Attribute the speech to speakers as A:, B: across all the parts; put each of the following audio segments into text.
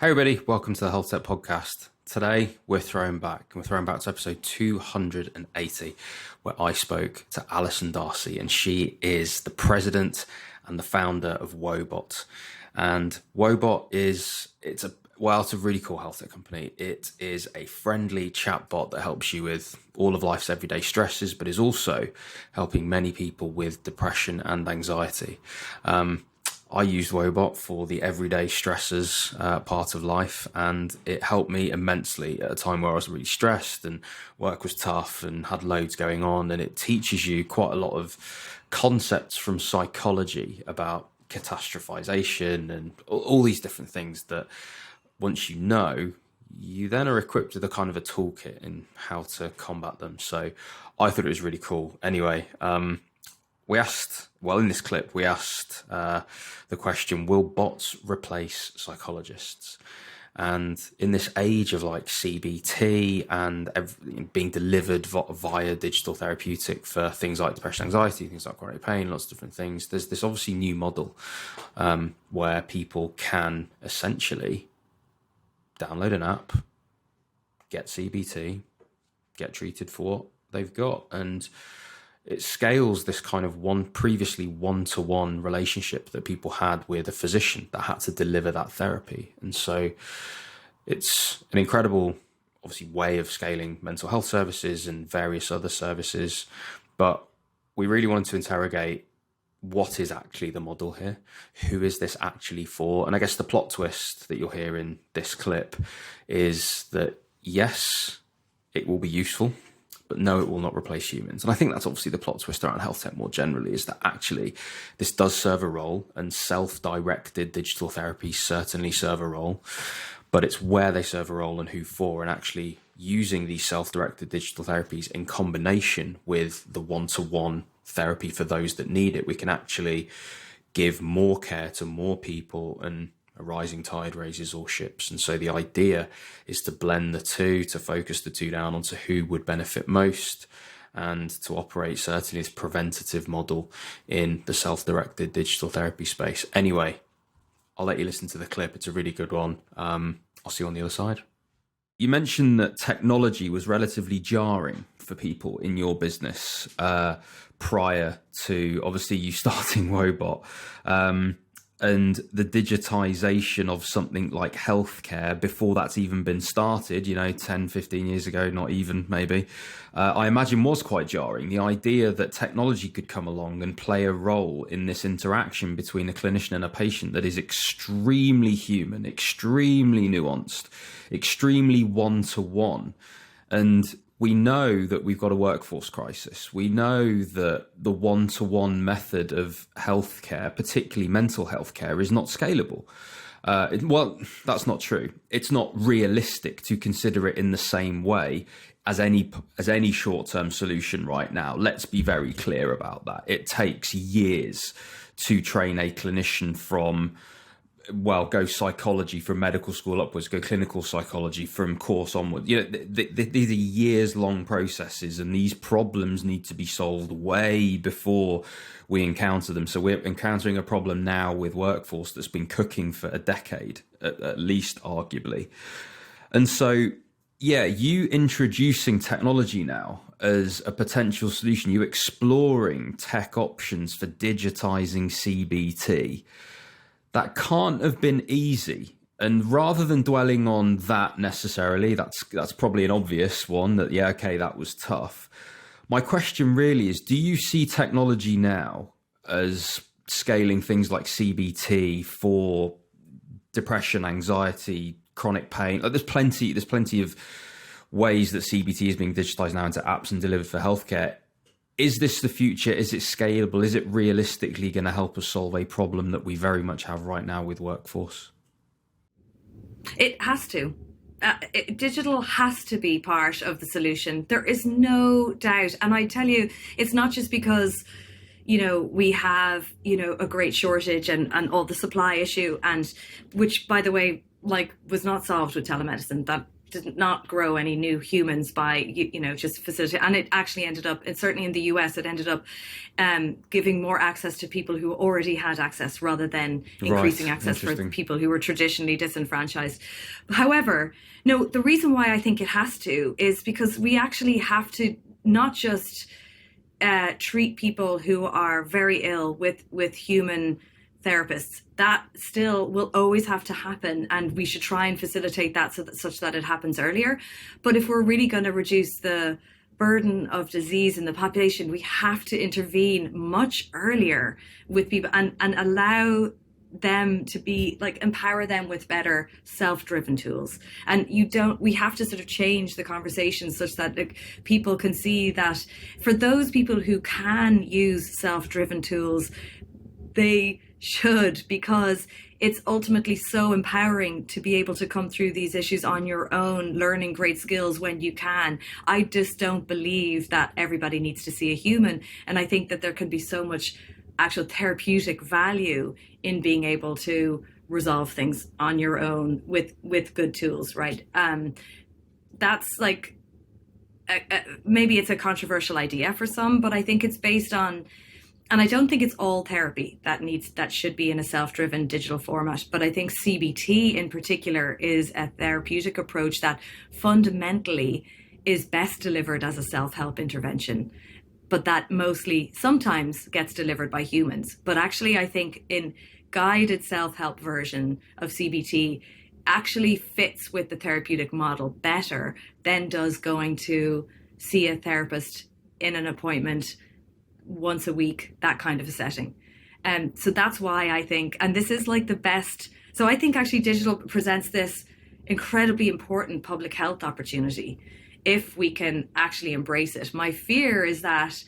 A: Hey everybody, welcome to the Healthtech podcast. Today we're throwing back to episode 280, where I spoke to Alison Darcy, and she is the president and the founder of Woebot. And Woebot it's a really cool health tech company. It is a friendly chatbot that helps you with all of life's everyday stresses, but is also helping many people with depression and anxiety. I used Woebot for the everyday stresses part of life, and it helped me immensely at a time where I was really stressed and work was tough and had loads going on. And it teaches you quite a lot of concepts from psychology about catastrophization and all these different things that once you know, you then are equipped with a kind of a toolkit in how to combat them. So I thought it was really cool. Anyway, in this clip, we asked the question, will bots replace psychologists? And in this age of like CBT and everything being delivered via digital therapeutic for things like depression, anxiety, things like chronic pain, lots of different things, there's this obviously new model where people can essentially download an app, get CBT, get treated for what they've got. And it scales this kind of previously one-to-one relationship that people had with a physician that had to deliver that therapy. And so it's an incredible, obviously, way of scaling mental health services and various other services. But we really wanted to interrogate what is actually the model here? Who is this actually for? And I guess the plot twist that you'll hear in this clip is that, yes, it will be useful, but no, it will not replace humans. And I think that's obviously the plot twist around health tech more generally, is that actually this does serve a role, and self-directed digital therapies certainly serve a role, but it's where they serve a role and who for, and actually using these self-directed digital therapies in combination with the one-to-one therapy for those that need it, we can actually give more care to more people, and a rising tide raises all ships. And so the idea is to blend the two, to focus the two down onto who would benefit most, and to operate certainly this preventative model in the self-directed digital therapy space. Anyway, I'll let you listen to the clip. It's a really good one. I'll see you on the other side. You mentioned that technology was relatively jarring for people in your business prior to obviously you starting Woebot. And the digitization of something like healthcare before that's even been started, 10, 15 years ago, not even maybe, I imagine was quite jarring. The idea that technology could come along and play a role in this interaction between a clinician and a patient that is extremely human, extremely nuanced, extremely one-to-one. And we know that we've got a workforce crisis. We know that the one-to-one method of healthcare, particularly mental health care, is not scalable. Well, that's not true. It's not realistic to consider it in the same way as any short-term solution right now. Let's be very clear about that. It takes years to train a clinician from, go psychology from medical school upwards, go clinical psychology from course onwards. These are years long processes, and these problems need to be solved way before we encounter them. So we're encountering a problem now with workforce that's been cooking for a decade, at least arguably. And so, you introducing technology now as a potential solution, you exploring tech options for digitizing CBT, that can't have been easy. And rather than dwelling on that necessarily, that's probably an obvious one that, that was tough. My question really is, do you see technology now as scaling things like CBT for depression, anxiety, chronic pain? There's plenty of ways that CBT is being digitized now into apps and delivered for healthcare. Is this the future? Is it scalable? Is it realistically going to help us solve a problem that we very much have right now with workforce?
B: It has to. Digital has to be part of the solution. There is no doubt. And I tell you, it's not just because, we have, a great shortage and all the supply issue, and which, by the way, was not solved with telemedicine. That did not grow any new humans by, just facilitate. And it actually ended up, and certainly in the US, it ended up giving more access to people who already had access rather than increasing access for people who were traditionally disenfranchised. However, no, the reason why I think it has to is because we actually have to not just treat people who are very ill with human therapists. That still will always have to happen, and we should try and facilitate that such that it happens earlier. But if we're really going to reduce the burden of disease in the population, we have to intervene much earlier with people and allow them to be empower them with better self-driven tools. And we have to sort of change the conversation such that people can see that for those people who can use self-driven tools, they should, because it's ultimately so empowering to be able to come through these issues on your own, learning great skills when you can. I just don't believe that everybody needs to see a human. And I think that there can be so much actual therapeutic value in being able to resolve things on your own with good tools, right? That's maybe it's a controversial idea for some, but I think it's based on, and I don't think it's all therapy that should be in a self-driven digital format, but I think CBT in particular is a therapeutic approach that fundamentally is best delivered as a self-help intervention, but that mostly sometimes gets delivered by humans. But actually, I think in guided self-help version of CBT actually fits with the therapeutic model better than does going to see a therapist in an appointment once a week, that kind of a setting. So that's why I think, and this is the best, so I think actually digital presents this incredibly important public health opportunity if we can actually embrace it. My fear is that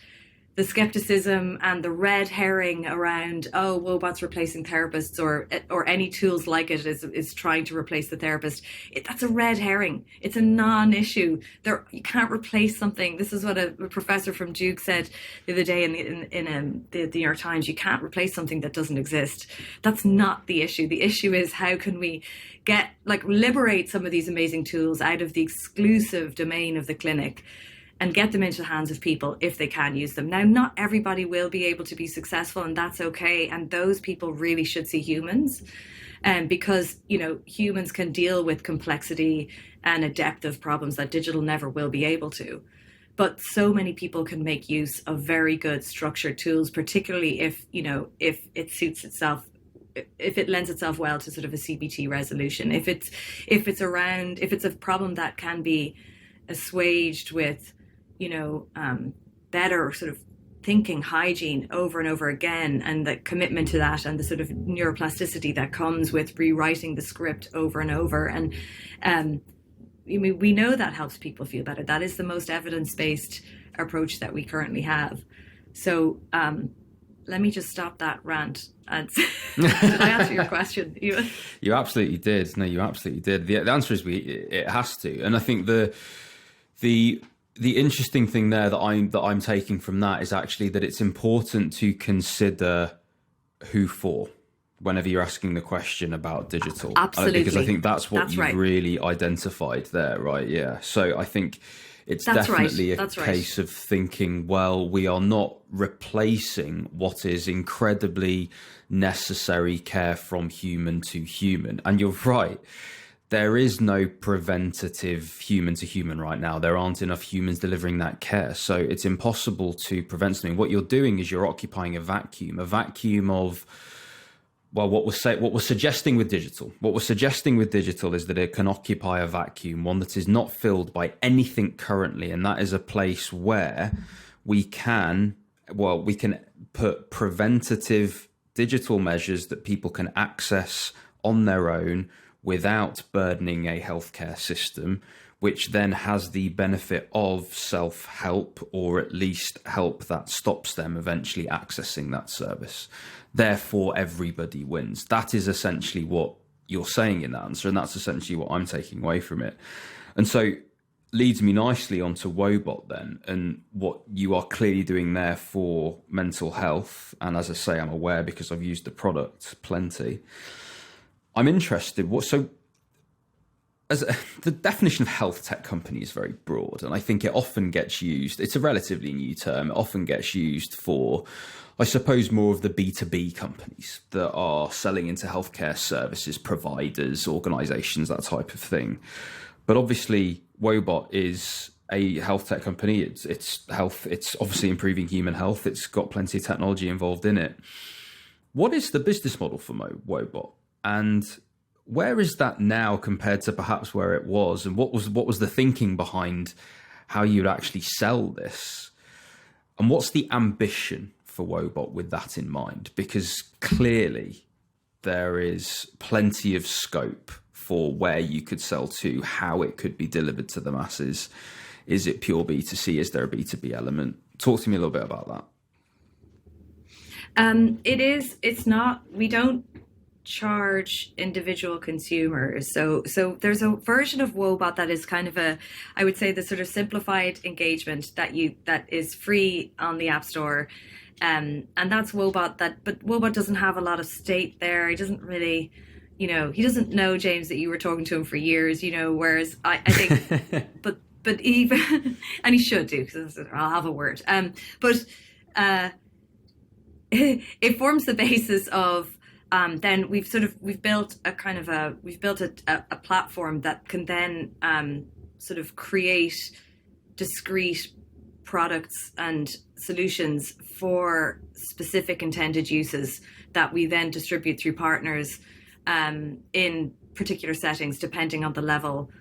B: the skepticism and the red herring around, Woebot's replacing therapists or any tools like it is trying to replace the therapist. That's a red herring. It's a non-issue. You can't replace something. This is what a professor from Duke said the other day in the New York Times. You can't replace something that doesn't exist. That's not the issue. The issue is how can we liberate some of these amazing tools out of the exclusive domain of the clinic and get them into the hands of people if they can use them. Now, not everybody will be able to be successful, and that's okay. And those people really should see humans, because, humans can deal with complexity and a depth of problems that digital never will be able to. But so many people can make use of very good structured tools, particularly if it suits itself, if it lends itself well to sort of a CBT resolution, if it's a problem that can be assuaged with better sort of thinking hygiene over and over again, and the commitment to that, and the sort of neuroplasticity that comes with rewriting the script over and over. And we know that helps people feel better. That is the most evidence-based approach that we currently have. So let me just stop that rant. And did I answer your question?
A: You absolutely did. No, you absolutely did. The answer is it has to. And I think the interesting thing there that I'm taking from that is actually that it's important to consider who for whenever you're asking the question about digital.
B: Absolutely.
A: Because I think that's you've right. really identified there, right? Yeah. So I think it's definitely a case of thinking, well, we are not replacing what is incredibly necessary care from human to human. And you're right. There is no preventative human to human right now. There aren't enough humans delivering that care. So it's impossible to prevent something. What you're doing is you're occupying a vacuum of, well, what we're suggesting with digital. What we're suggesting with digital is that it can occupy a vacuum, one that is not filled by anything currently. And that is a place where we can put preventative digital measures that people can access on their own without burdening a healthcare system, which then has the benefit of self-help, or at least help that stops them eventually accessing that service. Therefore, everybody wins. That is essentially what you're saying in that answer, and that's essentially what I'm taking away from it. And so leads me nicely onto Woebot then, and what you are clearly doing there for mental health. And as I say, I'm aware because I've used the product plenty. I'm interested. So the definition of health tech company is very broad, and I think it often gets used. It's a relatively new term. It often gets used for, I suppose, more of the B2B companies that are selling into healthcare services providers, organizations, that type of thing. But obviously, Woebot is a health tech company. It's health. It's obviously improving human health. It's got plenty of technology involved in it. What is the business model for Woebot, and where is that now compared to perhaps where it was? And what was the thinking behind how you'd actually sell this? And what's the ambition for Woebot with that in mind? Because clearly there is plenty of scope for where you could sell to, how it could be delivered to the masses. Is it pure B2C? Is there a B2B element? Talk to me a little bit about
B: that. It's not, we don't charge individual consumers. So there's a version of Woebot that is kind of I would say the sort of simplified engagement that is free on the App Store. And that's Woebot, but Woebot doesn't have a lot of state there. He doesn't really, he doesn't know, James, that you were talking to him for years, whereas I think, but even, and he should do, because I'll have a word. But it forms the basis of, then we've built a platform that can then sort of create discrete products and solutions for specific intended uses that we then distribute through partners in particular settings, depending on the level,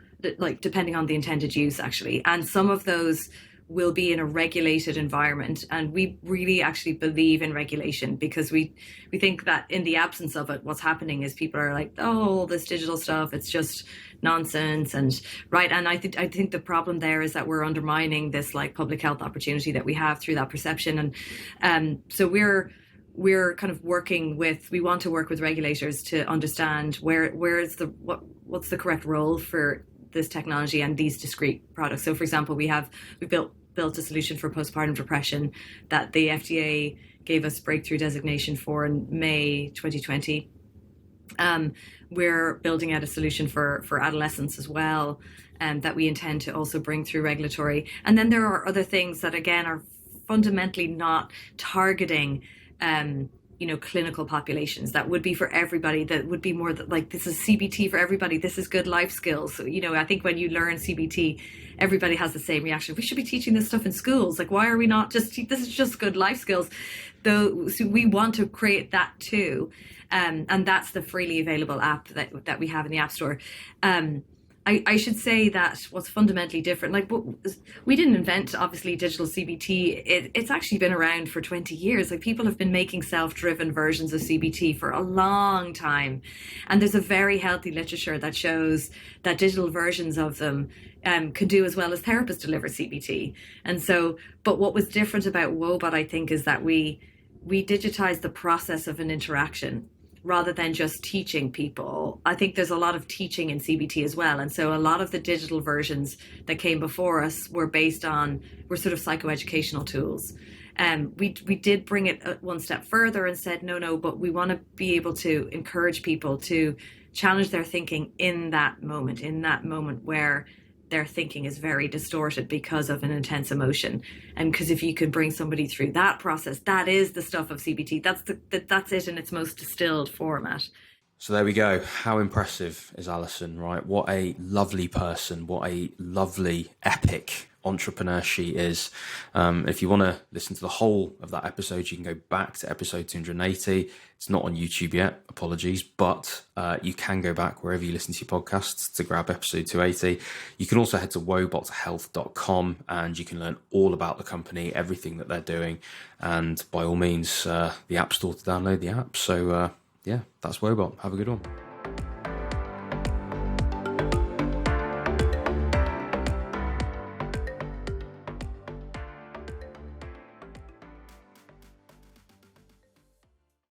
B: depending on the intended use, actually. And some of those will be in a regulated environment, and we really actually believe in regulation, because we think that in the absence of it, what's happening is people are like, oh, this digital stuff, it's just nonsense. And I think the problem there is that we're undermining this public health opportunity that we have through that perception. And so we're kind of we want to work with regulators to understand what's the correct role for this technology and these discrete products. So for example, we built a solution for postpartum depression that the FDA gave us breakthrough designation for in May 2020. We're building out a solution for adolescents as well, that we intend to also bring through regulatory. And then there are other things that, again, are fundamentally not targeting clinical populations. That would be for everybody. That would be more this is CBT for everybody. This is good life skills. So, I think when you learn CBT, everybody has the same reaction. We should be teaching this stuff in schools. Why are we not this is just good life skills? So we want to create that too. And that's the freely available app that we have in the App Store. I should say that what's fundamentally different, we didn't invent, obviously, digital CBT. It's actually been around for 20 years. People have been making self-driven versions of CBT for a long time. And there's a very healthy literature that shows that digital versions of them can do as well as therapists deliver CBT. And so, but what was different about Woebot, I think, is that we digitized the process of an interaction, rather than just teaching people. I think there's a lot of teaching in CBT as well. And so a lot of the digital versions that came before us were sort of psychoeducational tools. We did bring it one step further and said, no, but we want to be able to encourage people to challenge their thinking in that moment where their thinking is very distorted because of an intense emotion. And because if you can bring somebody through that process, that is the stuff of CBT. That's it in its most distilled format.
A: So there we go. How impressive is Alison, right? What a lovely person. What a lovely, epic entrepreneur she is. If you want to listen to the whole of that episode, you can go back to episode 280. It's not on YouTube yet, apologies, but you can go back wherever you listen to your podcasts to grab episode 280. You can also head to woebothealth.com and you can learn all about the company, everything that they're doing, and by all means, the App Store to download the app. So yeah, that's Woebot. Have a good one.